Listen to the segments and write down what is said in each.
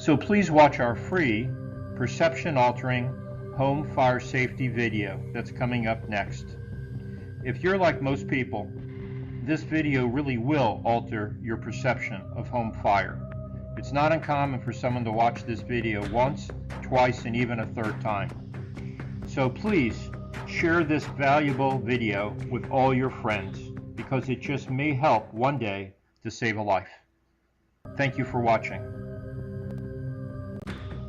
So please watch our free perception-altering home fire safety video that's coming up next. If you're like most people, this video really will alter your perception of home fire. It's not uncommon for someone to watch this video once, twice, and even a third time. So please share this valuable video with all your friends, because it just may help one day to save a life. Thank you for watching.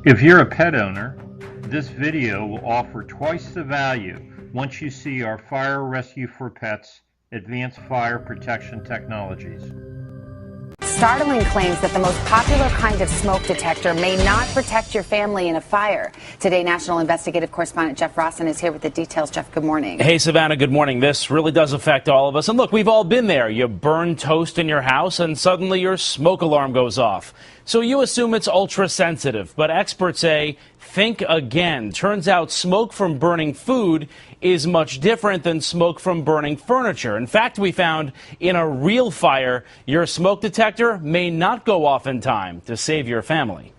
If you're a pet owner, this video will offer twice the value once you see our Fire Rescue for Pets advanced fire protection technologies. Startling claims that the most popular kind of smoke detector may not protect your family in a fire. Today, National Investigative Correspondent Jeff Rossen is here with the details. Jeff, good morning. Hey, Savannah, good morning. This really does affect all of us. And look, we've all been there. You burn toast in your house and suddenly your smoke alarm goes off. So you assume it's ultra sensitive, but experts say, think again. Turns out smoke from burning food is much different than smoke from burning furniture. In fact, we found in a real fire, your smoke detector may not go off in time to save your family.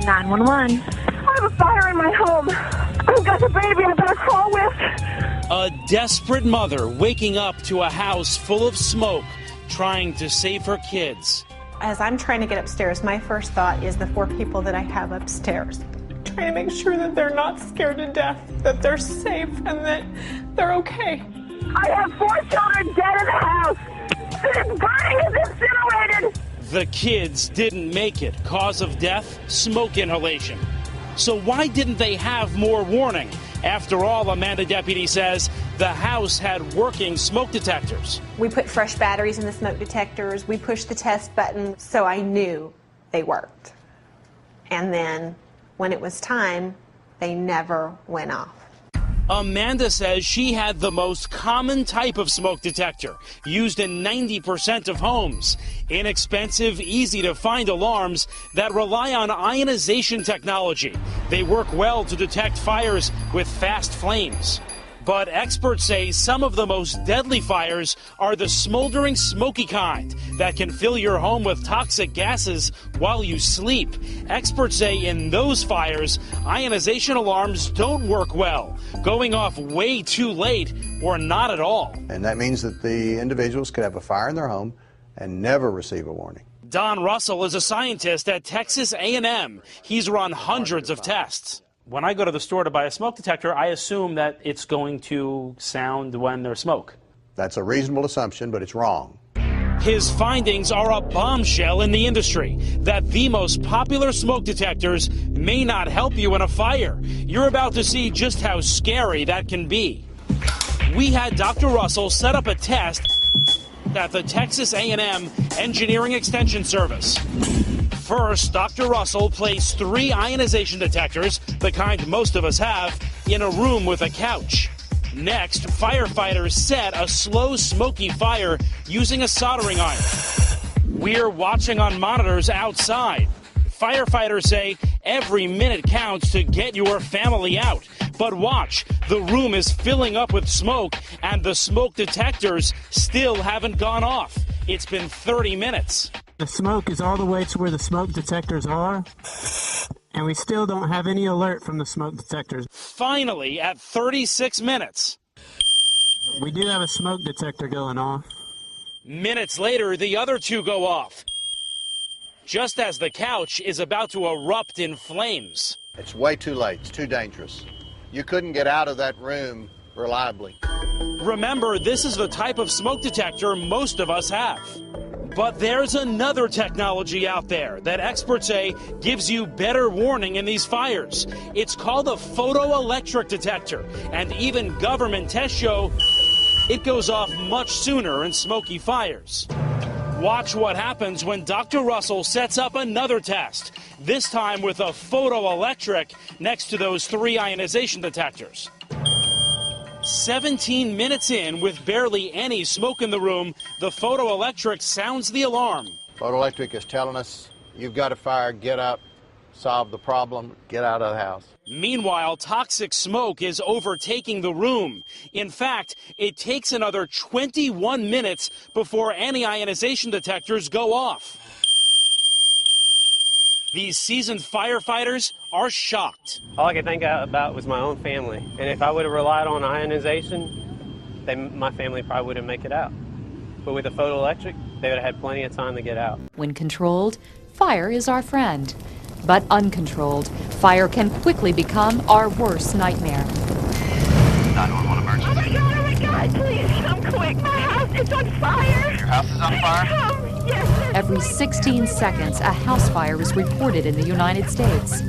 911. I have a fire in my home. I've got the baby I better call with. A desperate mother waking up to a house full of smoke, trying to save her kids. As I'm trying to get upstairs, my first thought is the 4 people that I have upstairs. Trying to make sure that they're not scared to death, that they're safe, and that they're okay. I have 4 children dead in the house. It's burning, it's incinerated. The kids didn't make it. Cause of death, smoke inhalation. So why didn't they have more warning? After all, Amanda Deputy says the house had working smoke detectors. We put fresh batteries in the smoke detectors. We pushed the test button, so I knew they worked. And then when it was time, they never went off. Amanda says she had the most common type of smoke detector, used in 90% of homes. Inexpensive, easy to find alarms that rely on ionization technology. They work well to detect fires with fast flames. But experts say some of the most deadly fires are the smoldering, smoky kind that can fill your home with toxic gases while you sleep. Experts say in those fires, ionization alarms don't work well, going off way too late or not at all. And that means that the individuals could have a fire in their home and never receive a warning. Don Russell is a scientist at Texas A&M. He's run hundreds of tests. When I go to the store to buy a smoke detector, I assume that it's going to sound when there's smoke. That's a reasonable assumption, but it's wrong. His findings are a bombshell in the industry, that the most popular smoke detectors may not help you in a fire. You're about to see just how scary that can be. We had Dr. Russell set up a test at the Texas A&M Engineering Extension Service. First, Dr. Russell placed 3 ionization detectors, the kind most of us have, in a room with a couch. Next, firefighters set a slow, smoky fire using a soldering iron. We're watching on monitors outside. Firefighters say every minute counts to get your family out. But watch, the room is filling up with smoke, and the smoke detectors still haven't gone off. It's been 30 minutes. The smoke is all the way to where the smoke detectors are, and we still don't have any alert from the smoke detectors. Finally, at 36 minutes. We do have a smoke detector going off. Minutes later, the other 2 go off, just as the couch is about to erupt in flames. It's way too late. It's too dangerous. You couldn't get out of that room reliably. Remember, this is the type of smoke detector most of us have. But there's another technology out there that experts say gives you better warning in these fires. It's called a photoelectric detector, and even government tests show it goes off much sooner in smoky fires. Watch what happens when Dr. Russell sets up another test, this time with a photoelectric next to those 3 ionization detectors. 17 minutes in, with barely any smoke in the room, the photoelectric sounds the alarm. Photoelectric is telling us, you've got a fire, get up, solve the problem, get out of the house. Meanwhile, toxic smoke is overtaking the room. In fact, it takes another 21 minutes before any ionization detectors go off. These seasoned firefighters are shocked. All I could think about was my own family. And if I would have relied on ionization, my family probably wouldn't make it out. But with a photoelectric, they would have had plenty of time to get out. When controlled, fire is our friend. But uncontrolled, fire can quickly become our worst nightmare. 911 emergency. Oh my God, please come quick. My house is on fire. Your house is on fire? Come. Yes. Every 16 seconds, a house fire is reported in the United States.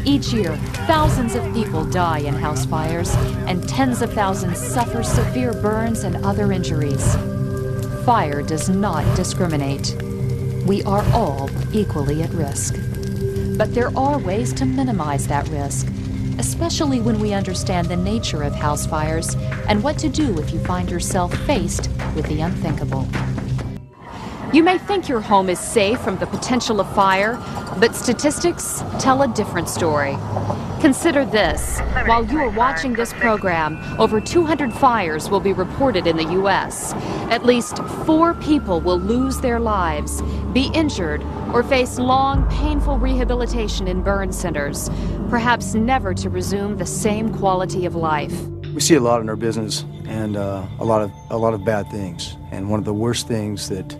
Each year, thousands of people die in house fires, and tens of thousands suffer severe burns and other injuries. Fire does not discriminate. We are all equally at risk. But there are ways to minimize that risk, especially when we understand the nature of house fires and what to do if you find yourself faced with the unthinkable. You may think your home is safe from the potential of fire, but statistics tell a different story. Consider this. While you are watching this program, over 200 fires will be reported in the U.S. At least 4 people will lose their lives, be injured, or face long, painful rehabilitation in burn centers, perhaps never to resume the same quality of life. We see a lot in our business, and a lot of bad things. And one of the worst things that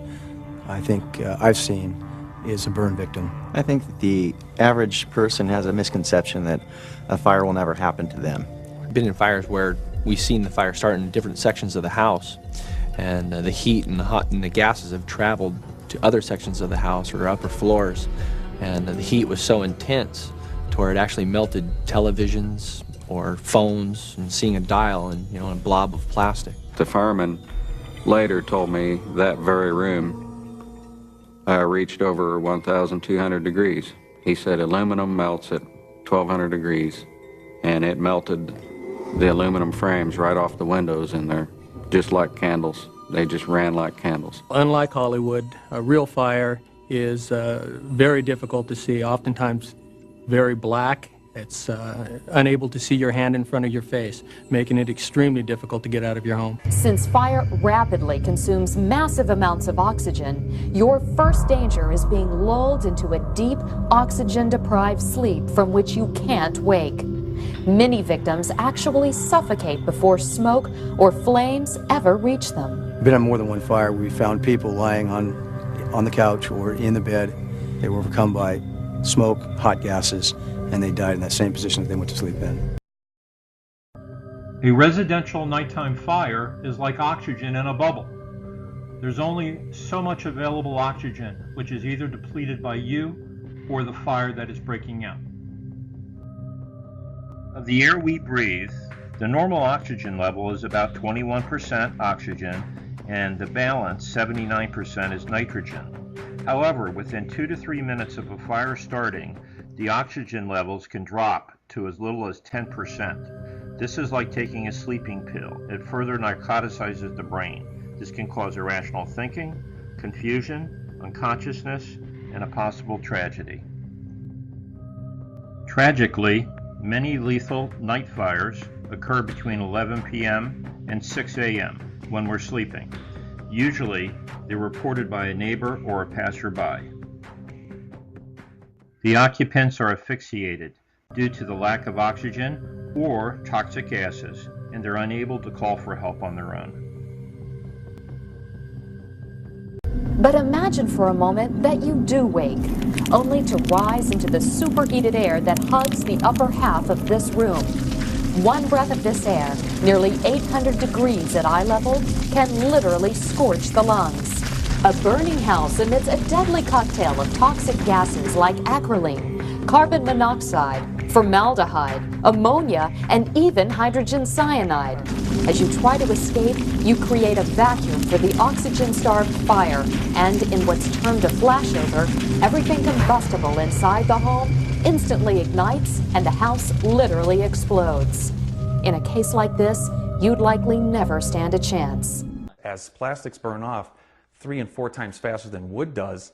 I think I've seen is a burn victim. I think that the average person has a misconception that a fire will never happen to them. I've been in fires where we've seen the fire start in different sections of the house, and the heat and the gases have traveled to other sections of the house or upper floors, and the heat was so intense to where it actually melted televisions or phones, and seeing a dial and a blob of plastic. The fireman later told me that very room reached over 1,200 degrees. He said aluminum melts at 1,200 degrees, and it melted the aluminum frames right off the windows, and they're just like candles. They just ran like candles. Unlike Hollywood, a real fire is very difficult to see, oftentimes very black. It's unable to see your hand in front of your face, making it extremely difficult to get out of your home. Since fire rapidly consumes massive amounts of oxygen, your first danger is being lulled into a deep, oxygen-deprived sleep from which you can't wake. Many victims actually suffocate before smoke or flames ever reach them. Been on more than one fire where we found people lying on the couch or in the bed. They were overcome by smoke, hot gases, and they died in that same position that they went to sleep in. A residential nighttime fire is like oxygen in a bubble. There's only so much available oxygen, which is either depleted by you or the fire that is breaking out. Of the air we breathe, the normal oxygen level is about 21% oxygen, and the balance, 79%, is nitrogen. However, within 2 to 3 minutes of a fire starting, the oxygen levels can drop to as little as 10%. This is like taking a sleeping pill. It further narcoticizes the brain. This can cause irrational thinking, confusion, unconsciousness, and a possible tragedy. Tragically, many lethal night fires occur between 11 p.m. and 6 a.m. when we're sleeping. Usually, they're reported by a neighbor or a passerby. The occupants are asphyxiated due to the lack of oxygen or toxic gases, and they're unable to call for help on their own. But imagine for a moment that you do wake, only to rise into the superheated air that hugs the upper half of this room. One breath of this air, nearly 800 degrees at eye level, can literally scorch the lungs. A burning house emits a deadly cocktail of toxic gases like acrolein, carbon monoxide, formaldehyde, ammonia, and even hydrogen cyanide. As you try to escape, you create a vacuum for the oxygen-starved fire, and in what's termed a flashover, everything combustible inside the home instantly ignites and the house literally explodes. In a case like this, you'd likely never stand a chance. As plastics burn off 3 and 4 times faster than wood does,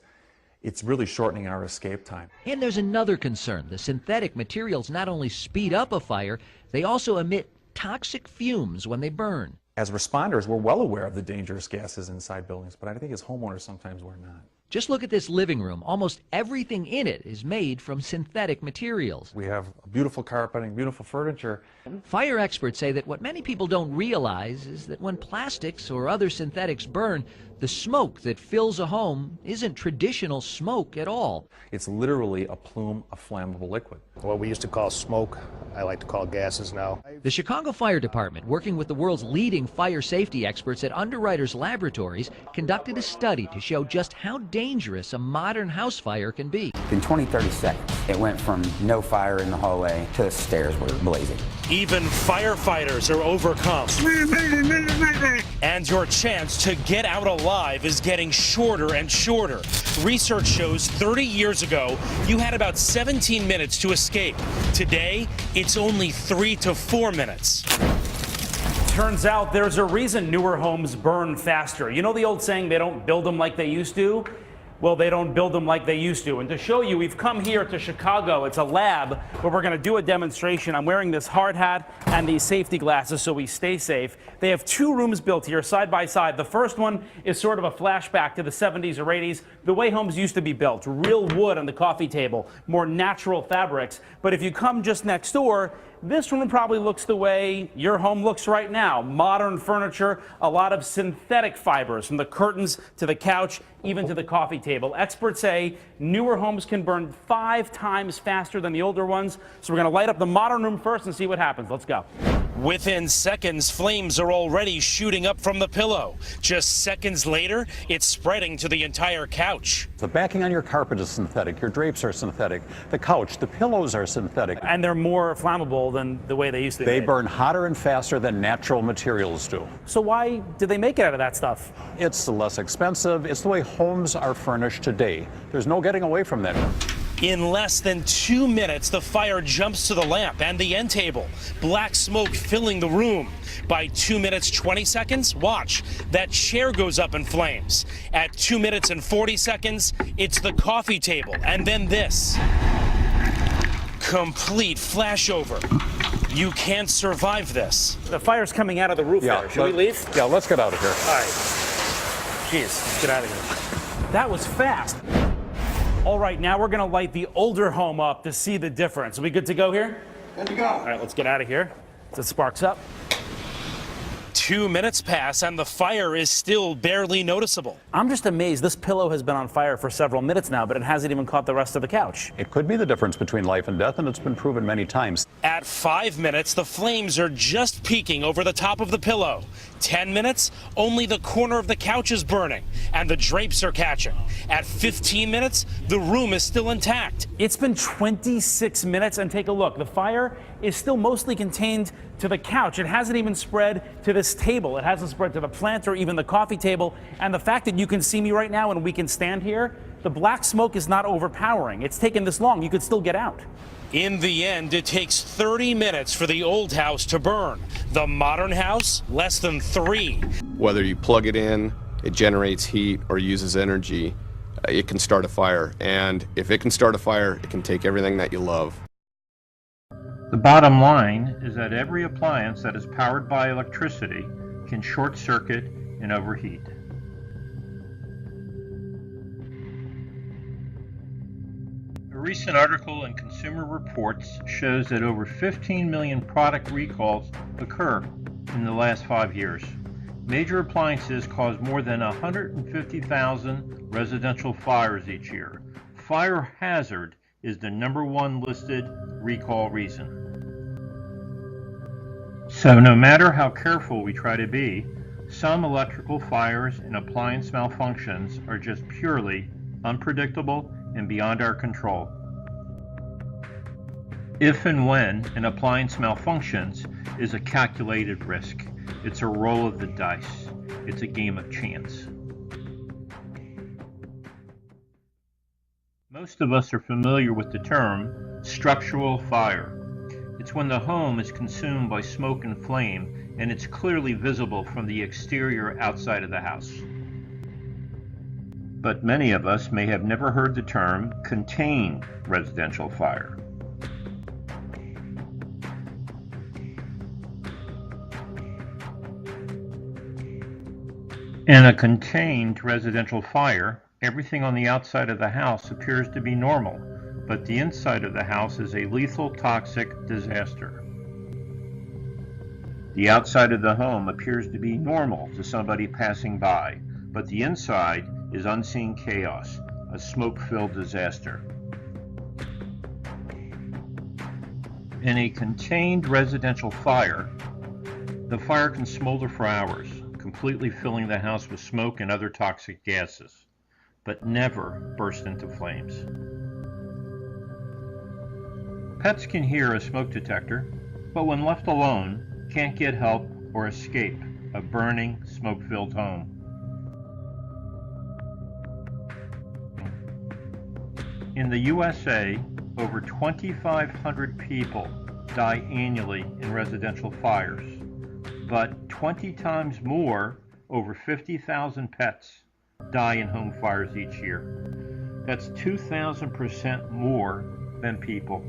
it's really shortening our escape time. And there's another concern. The synthetic materials not only speed up a fire, they also emit toxic fumes when they burn. As responders, we're well aware of the dangerous gases inside buildings, but I think as homeowners sometimes we're not. Just look at this living room. Almost everything in it is made from synthetic materials. We have beautiful carpeting, beautiful furniture. Fire experts say that what many people don't realize is that when plastics or other synthetics burn, the smoke that fills a home isn't traditional smoke at all. It's literally a plume of flammable liquid. What we used to call smoke, I like to call gases now. The Chicago Fire Department, working with the world's leading fire safety experts at Underwriters Laboratories, conducted a study to show just how dangerous a modern house fire can be. In 20-30 seconds, it went from no fire in the hallway to the stairs were blazing. Even firefighters are overcome. And your chance to get out alive is getting shorter and shorter. Research shows 30 years ago, you had about 17 minutes to escape. Today, it's only 3 to 4 minutes. Turns out there's a reason newer homes burn faster. You know the old saying, they don't build them like they used to? Well, they don't build them like they used to. And to show you, we've come here to Chicago. It's a lab where we're going to do a demonstration. I'm wearing this hard hat and these safety glasses so we stay safe. They have 2 rooms built here side by side. The first one is sort of a flashback to the 70s or 80s, the way homes used to be built. Real wood on the coffee table, more natural fabrics. But if you come just next door, this one probably looks the way your home looks right now. Modern furniture, a lot of synthetic fibers, from the curtains to the couch, even to the coffee table. Experts say newer homes can burn 5 times faster than the older ones. So we're going to light up the modern room first and see what happens. Let's go. Within seconds, flames are already shooting up from the pillow. Just seconds later, it's spreading to the entire couch. The backing on your carpet is synthetic, your drapes are synthetic, the couch, the pillows are synthetic. And they're more flammable than the way they used to be. They burn hotter and faster than natural materials do. So why do they make it out of that stuff? It's less expensive. It's the way homes are furnished today. There's no getting away from that. In less than 2 minutes, the fire jumps to the lamp and the end table. Black smoke filling the room. By 2 minutes, 20 seconds, watch, that chair goes up in flames. At 2 minutes and 40 seconds, it's the coffee table. And then this. Complete flashover. You can't survive this. The fire's coming out of the roof there. Should we leave? Yeah, let's get out of here. All right. Jeez, let's get out of here. That was fast. All right, now we're going to light the older home up to see the difference. Are we good to go here? Good to go. All right, let's get out of here. So it sparks up. 2 minutes pass and the fire is still barely noticeable. I'm just amazed. This pillow has been on fire for several minutes now, but it hasn't even caught the rest of the couch. It could be the difference between life and death, and it's been proven many times. At 5 minutes, the flames are just peeking over the top of the pillow. 10 minutes, only the corner of the couch is burning, and the drapes are catching. At 15 minutes, the room is still intact. It's been 26 minutes, and take a look. The fire is still mostly contained to the couch. It hasn't even spread to this table. It hasn't spread to the plant or even the coffee table. And the fact that you can see me right now and we can stand here, the black smoke is not overpowering. It's taken this long. You could still get out. In the end, it takes 30 minutes for the old house to burn. The modern house, less than 3. Whether you plug it in, it generates heat, or uses energy, it can start a fire. And if it can start a fire, it can take everything that you love. The bottom line is that every appliance that is powered by electricity can short circuit and overheat. A recent article in Consumer Reports shows that over 15 million product recalls occur in the last 5 years. Major appliances cause more than 150,000 residential fires each year. Fire hazard is the #1 listed recall reason. So no matter how careful we try to be, some electrical fires and appliance malfunctions are just purely unpredictable and beyond our control. If and when an appliance malfunctions is a calculated risk. It's a roll of the dice. It's a game of chance. Most of us are familiar with the term structural fire. It's when the home is consumed by smoke and flame, and it's clearly visible from the exterior outside of the house. But many of us may have never heard the term contained residential fire. In a contained residential fire, Everything on the outside of the house appears to be normal, but the inside of the house is a lethal, toxic disaster. The outside of the home appears to be normal to somebody passing by, but the inside is unseen chaos, a smoke-filled disaster. In a contained residential fire, the fire can smolder for hours, completely filling the house with smoke and other toxic gases, but never burst into flames. Pets can hear a smoke detector, but when left alone, can't get help or escape a burning, smoke-filled home. In the USA, over 2,500 people die annually in residential fires, but 20 times more, over 50,000 pets, die in home fires each year. That's 2,000% more than people.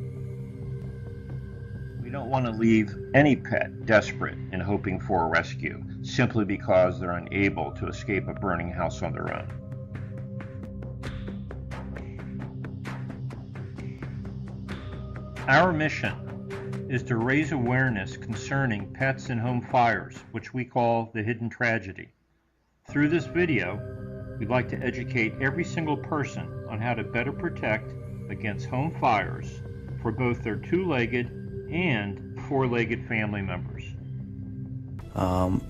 We don't want to leave any pet desperate and hoping for a rescue, simply because they're unable to escape a burning house on their own. Our mission is to raise awareness concerning pets and home fires, which we call the hidden tragedy. Through this video, we'd like to educate every single person on how to better protect against home fires for both their two-legged and four-legged family members.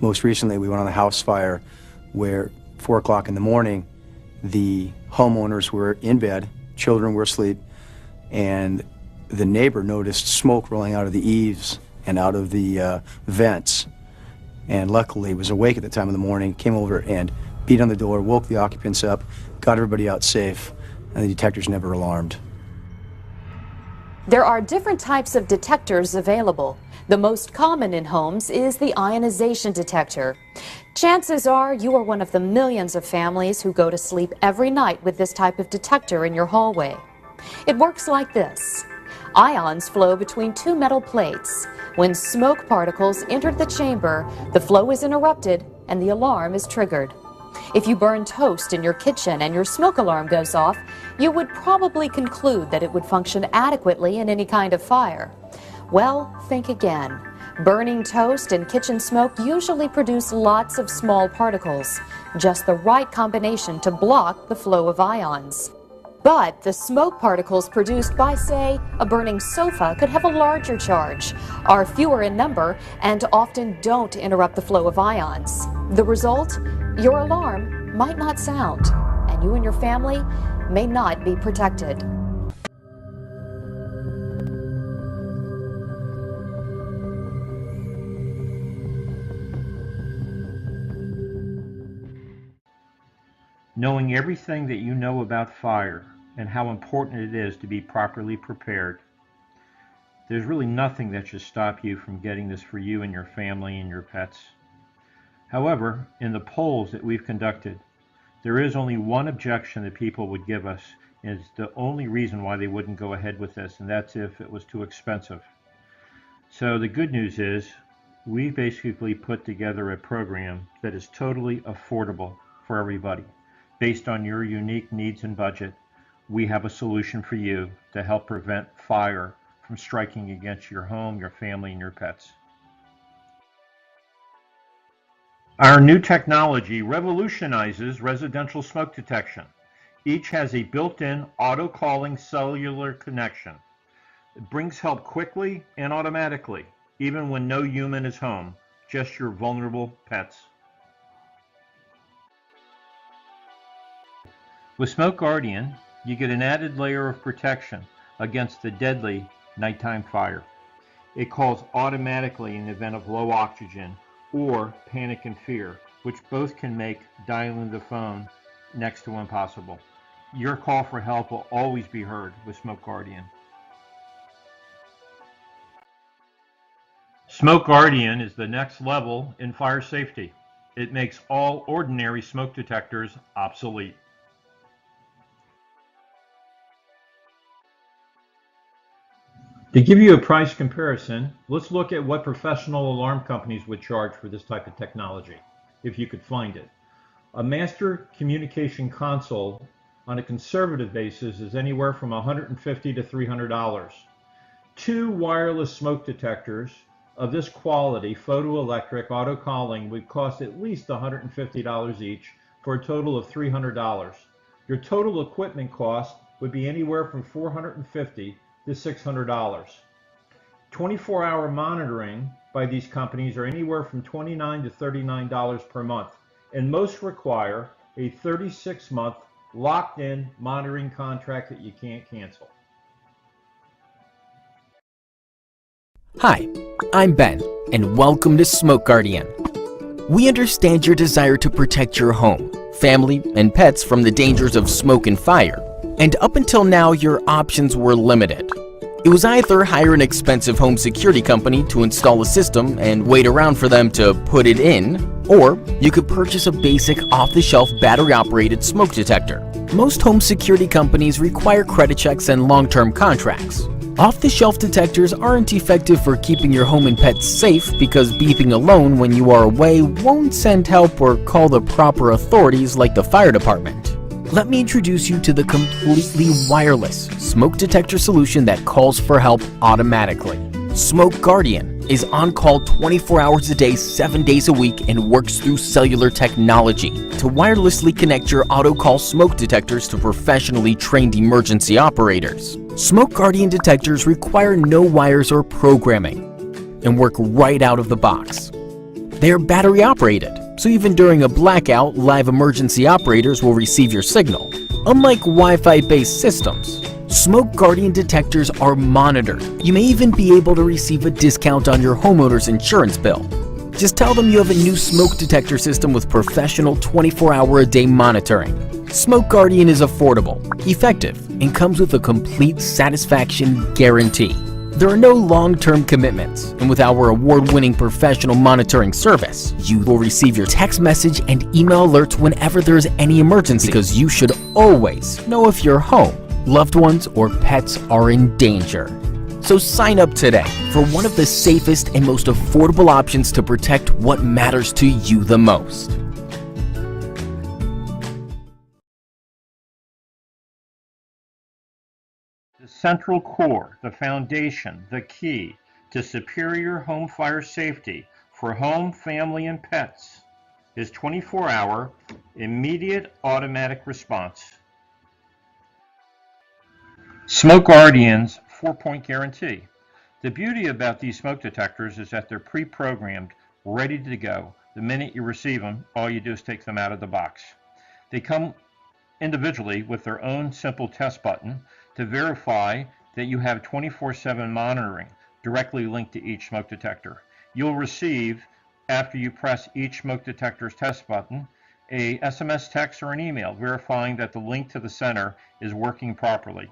Most recently, we went on a house fire where 4 o'clock in the morning, the homeowners were in bed, children were asleep, and the neighbor noticed smoke rolling out of the eaves and out of the vents, and luckily was awake at the time of the morning, came over and beat on the door, woke the occupants up, got everybody out safe, and the detectors never alarmed. There are different types of detectors available. The most common in homes is the ionization detector. Chances are you are one of the millions of families who go to sleep every night with this type of detector in your hallway. It works like this. Ions flow between two metal plates. When smoke particles enter the chamber, the flow is interrupted and the alarm is triggered. If you burn toast in your kitchen and your smoke alarm goes off, you would probably conclude that it would function adequately in any kind of fire. Well, think again. Burning toast and kitchen smoke usually produce lots of small particles, just the right combination to block the flow of ions. But the smoke particles produced by, say, a burning sofa could have a larger charge, are fewer in number, and often don't interrupt the flow of ions. The result? Your alarm might not sound, and you and your family may not be protected. Knowing everything that you know about fire and how important it is to be properly prepared, there's really nothing that should stop you from getting this for you and your family and your pets. However, in the polls that we've conducted, there is only one objection that people would give us, and it's the only reason why they wouldn't go ahead with this, and that's if it was too expensive. So the good news is we basically put together a program that is totally affordable for everybody. Based on your unique needs and budget, we have a solution for you to help prevent fire from striking against your home, your family, and your pets. Our new technology revolutionizes residential smoke detection. Each has a built-in auto-calling cellular connection. It brings help quickly and automatically, even when no human is home, just your vulnerable pets. With Smoke Guardian, you get an added layer of protection against the deadly nighttime fire. It calls automatically in the event of low oxygen or panic and fear, which both can make dialing the phone next to impossible. Your call for help will always be heard with Smoke Guardian. Smoke Guardian is the next level in fire safety. It makes all ordinary smoke detectors obsolete. To give you a price comparison, let's look at what professional alarm companies would charge for this type of technology, if you could find it. A master communication console on a conservative basis is anywhere from $150 to $300. 2 wireless smoke detectors of this quality, photoelectric, auto calling, would cost at least $150 each for a total of $300. Your total equipment cost would be anywhere from $450 to $600. 24-hour monitoring by these companies are anywhere from $29 to $39 per month, and most require a 36-month locked-in monitoring contract that you can't cancel. Hi, I'm Ben, and welcome to Smoke Guardian. We understand your desire to protect your home, family, and pets from the dangers of smoke and fire, and up until now your options were limited. It was either hire an expensive home security company to install a system and wait around for them to put it in, or you could purchase a basic off-the-shelf battery-operated smoke detector. Most home security companies require credit checks and long-term contracts. Off-the-shelf detectors aren't effective for keeping your home and pets safe because beeping alone when you are away won't send help or call the proper authorities like the fire department. Let me introduce you to the completely wireless smoke detector solution that calls for help automatically. Smoke Guardian is on call 24 hours a day, 7 days a week, and works through cellular technology to wirelessly connect your auto-call smoke detectors to professionally trained emergency operators. Smoke Guardian detectors require no wires or programming and work right out of the box. They are battery operated, so even during a blackout, live emergency operators will receive your signal. Unlike Wi-Fi based systems, Smoke Guardian detectors are monitored. You may even be able to receive a discount on your homeowner's insurance bill. Just tell them you have a new smoke detector system with professional 24-hour-a-day monitoring. Smoke Guardian is affordable, effective, and comes with a complete satisfaction guarantee. There are no long-term commitments, and with our award-winning professional monitoring service, you will receive your text message and email alerts whenever there is any emergency, because you should always know if your home, loved ones, or pets are in danger. So sign up today for one of the safest and most affordable options to protect what matters to you the most. The central core, the foundation, the key to superior home fire safety for home, family, and pets is 24-hour immediate automatic response. Smoke Guardian's 4-point guarantee. The beauty about these smoke detectors is that they're pre-programmed, ready to go. The minute you receive them, all you do is take them out of the box. They come individually with their own simple test button to verify that you have 24/7 monitoring directly linked to each smoke detector. You'll receive, after you press each smoke detector's test button, a SMS text or an email verifying that the link to the center is working properly.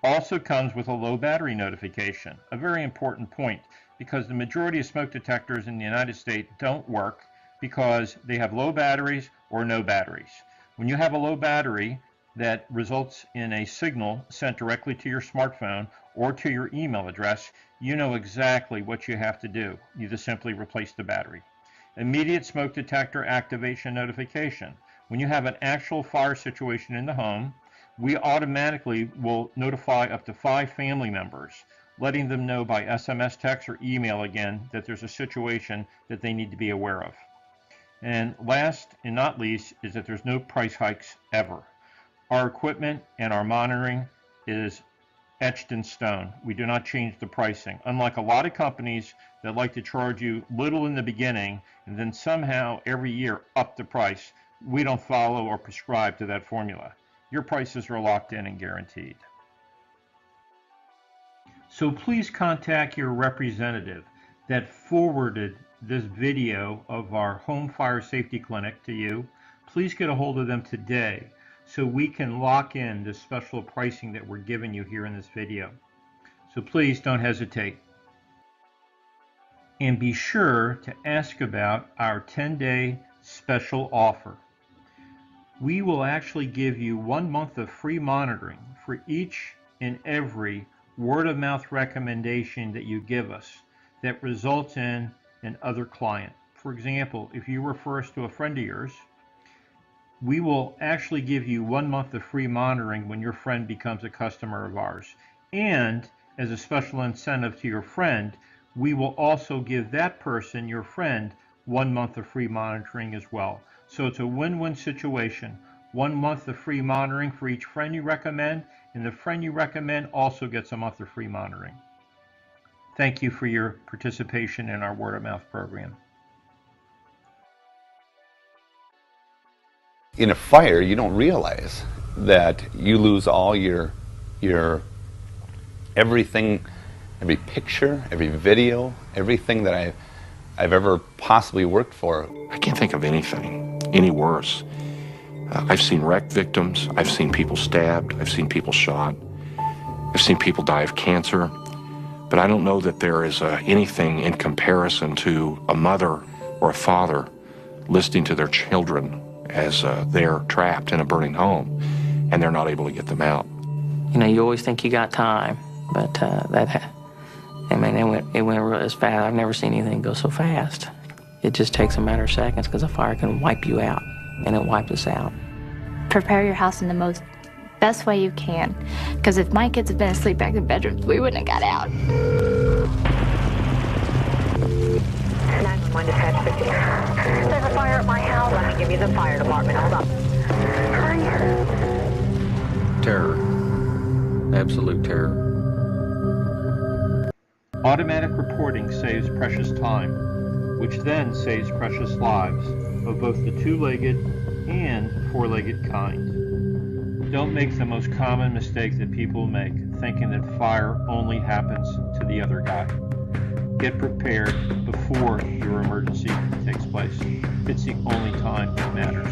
Also comes with a low battery notification, a very important point because the majority of smoke detectors in the United States don't work because they have low batteries or no batteries. When you have a low battery, that results in a signal sent directly to your smartphone or to your email address, you know exactly what you have to do. You just simply replace the battery. Immediate smoke detector activation notification. When you have an actual fire situation in the home, we automatically will notify up to 5 family members, letting them know by SMS, text, or email again that there's a situation that they need to be aware of. And last and not least is that there's no price hikes ever. Our equipment and our monitoring is etched in stone. We do not change the pricing. Unlike a lot of companies that like to charge you little in the beginning and then somehow every year up the price, we don't follow or prescribe to that formula. Your prices are locked in and guaranteed. So please contact your representative that forwarded this video of our home fire safety clinic to you. Please get a hold of them today so we can lock in this special pricing that we're giving you here in this video. So please don't hesitate. And be sure to ask about our 10-day special offer. We will actually give you 1 month of free monitoring for each and every word-of-mouth recommendation that you give us that results in an other client. For example, if you refer us to a friend of yours, we will actually give you 1 month of free monitoring when your friend becomes a customer of ours. And as a special incentive to your friend, we will also give that person, your friend, 1 month of free monitoring as well. So it's a win-win situation. 1 month of free monitoring for each friend you recommend, and the friend you recommend also gets a month of free monitoring. Thank you for your participation in our word of mouth program. In a fire, you don't realize that you lose all your everything, every picture, every video, everything that I've ever possibly worked for. I can't think of anything any worse. I've seen wreck victims, I've seen people stabbed, I've seen people shot, I've seen people die of cancer, but I don't know that there is anything in comparison to a mother or a father listening to their children as they're trapped in a burning home and they're not able to get them out. You know, you always think you got time, but it went real fast. I've never seen anything go so fast. It just takes a matter of seconds because a fire can wipe you out, and it wiped us out. Prepare your house in the best way you can, because if my kids had been asleep back in the bedrooms, we wouldn't have got out. 911 dispatch 50. There's a fire at my house. Let me give you the fire department. Hold up. Hurry. Terror. Absolute terror. Automatic reporting saves precious time, which then saves precious lives of both the two-legged and four-legged kind. Don't make the most common mistake that people make, thinking that fire only happens to the other guy. Get prepared before your emergency takes place. It's the only time that matters.